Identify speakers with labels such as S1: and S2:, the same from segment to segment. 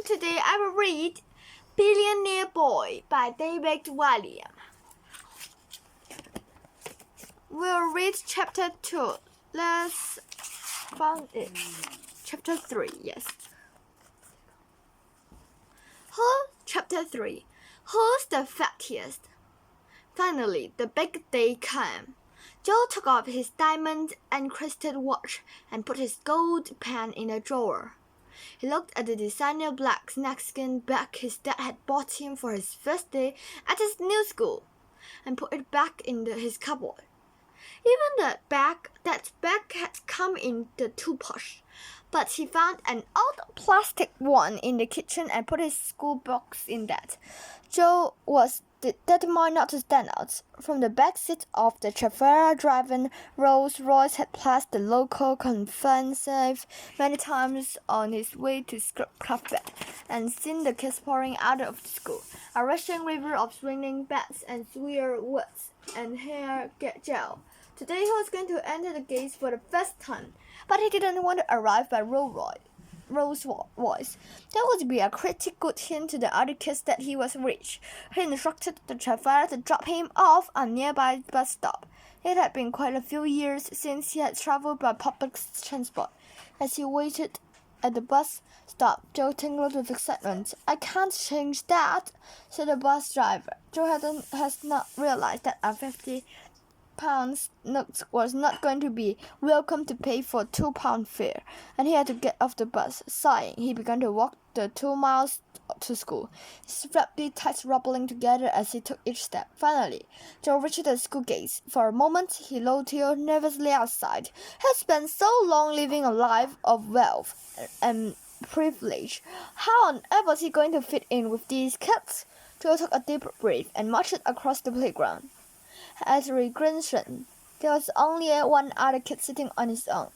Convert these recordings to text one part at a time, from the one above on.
S1: today I will read Billionaire Boy by David Williams. We'll read chapter 2. Let's find it. Chapter 3, yes. Chapter 3. Who's the fattiest? Finally, the big day came. Joe took off his diamond-encrusted watch and put his gold pen in a drawer. He looked at the designer black snakeskin bag his dad had bought him for his first day at his new school, and put it back in his cupboard. Even that bag had come in the toothbrush, but he found an old plastic one in the kitchen and put his school books in that. Joe was determined not to stand out. From the back seat of the chauffeur-driven Rolls-Royce had passed the local conference many times on his way to club and seen the kids pouring out of the school, a rushing river of swinging bats and swear words and hair gel. Today he was going to enter the gates for the first time, but he didn't want to arrive by Rolls-Royce. That would be a pretty good hint to the other kids that he was rich. He instructed the chauffeur to drop him off at a nearby bus stop. It had been quite a few years since he had traveled by public transport. As he waited at the bus stop, Joe tingled with excitement. "I can't change that," said the bus driver. Joe has not realized that a £50 note was not going to be welcome to pay for £2 fare, and he had to get off the bus. Sighing, he began to walk the 2 miles to school, his flabby tights rubbling together as he took each step. Finally, Joe reached the school gates. For a moment, he loitered nervously outside. He had spent so long living a life of wealth and privilege. How on earth was he going to fit in with these kids? Joe took a deep breath and marched across the playground. At regression, there was only one other kid sitting on his own.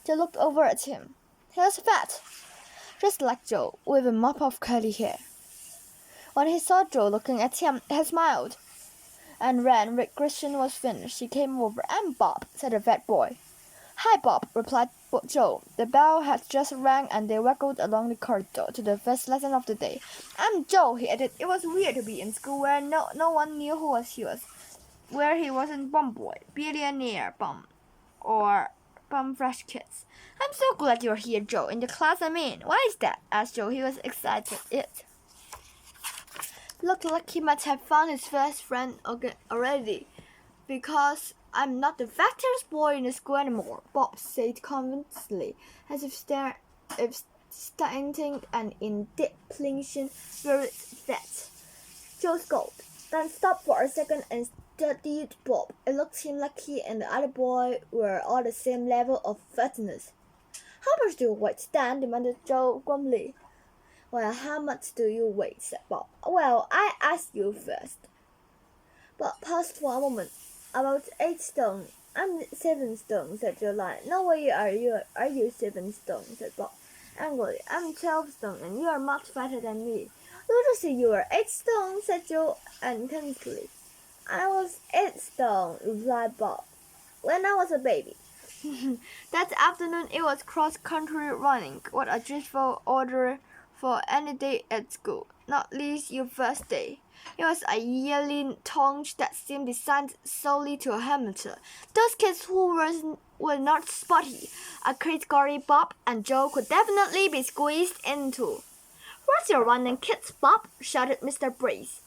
S1: Joe looked over at him. He was fat, just like Joe, with a mop of curly hair. When he saw Joe looking at him, he smiled. And when regression was finished, he came over. "I'm Bob," said the fat boy. "Hi, Bob," replied Joe. The bell had just rang, and they waggled along the corridor to the first lesson of the day. "I'm Joe," he added. It was weird to be in school where no one knew who he was. Where he wasn't Bum Boy, Billionaire Bum, or Bum Fresh Kids. "I'm so glad you're here, Joe, in the class I'm in." "Why is that?" asked Joe. He was excited. It looked like he might have found his first friend already. "Because I'm not the fattest boy in the school anymore," Bob said convincingly, as if stating an indepletion very fat. Joe scolded, then stopped for a second and studied Bob. It looked to him like he and the other boy were all the same level of fatness. "How much do you weigh, Stan?" demanded Joe glumly. "Well, how much do you weigh?" said Bob. "Well, I asked you first." Bob paused for a moment. "About 8 stone. I'm 7 stone, said Joe lying. "No way are you 7 stone, said Bob angrily. "I'm 12 stone, and you are much fatter than me." "You just say you were 8 stone, said Joe intensely. "I was 8 stone, replied Bob, when I was a baby." That afternoon it was cross-country running. What a dreadful order for any day at school, not least your first day. It was a yearly tongue that seemed designed solely to a amateur. Those kids who were not sporty, a category Bob and Joe could definitely be squeezed into. "Where's your running kits, Bob?" shouted Mr. Brace,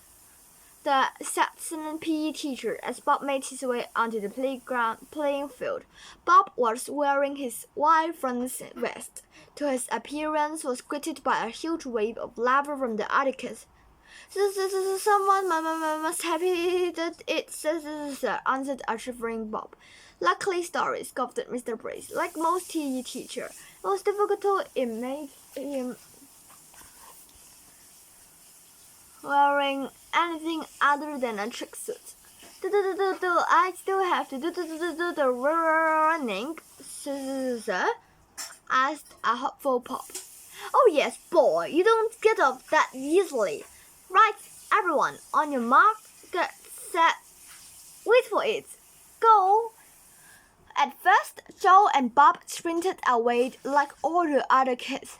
S1: the Saxon PE teacher, as Bob made his way onto the playing field. Bob was wearing his white front vest. To his appearance was greeted by a huge wave of laughter from the other kids. "Someone must have hit it, sir," answered a shivering Bob. "Lucky story," scoffed Mr. Brace. Like most PE teachers, it was difficult to imagine him wearing anything other than a tracksuit. "I still have to do the running, sir?" asked a hopeful Bob. "Oh yes, boy, you don't get off that easily. Right, everyone, on your mark, get set, wait for it, go." At first, Joe and Bob sprinted away like all the other kids.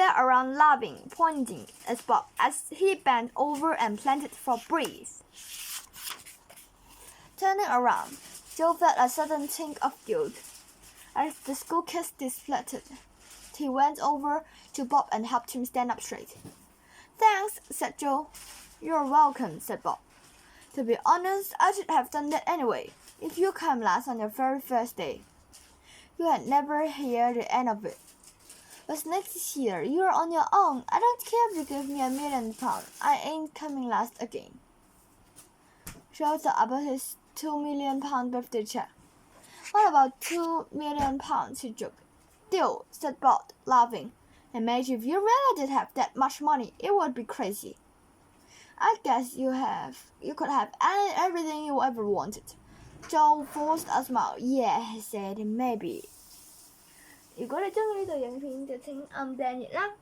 S1: fell around laughing, pointing at Bob as he bent over and planted for breath. Turning around, Joe felt a sudden tinge of guilt. As the school kids dispersed, he went over to Bob and helped him stand up straight. "Thanks," said Joe. "You're welcome," said Bob. "To be honest, I should have done that anyway, if you came last on your very first day. You had never hear the end of it. But next year, you're on your own. I don't care if you give me £1 million. I ain't coming last again." Joe thought about his £2 million birthday check. "What about £2 million?" he joked. "Deal," said Bob, laughing. "Imagine if you really did have that much money. It would be crazy." "I guess you could have everything you ever wanted." Joe forced a smile. "Yeah," he said, "maybe." 如果你鍾意呢度影片就請按訂閱啦。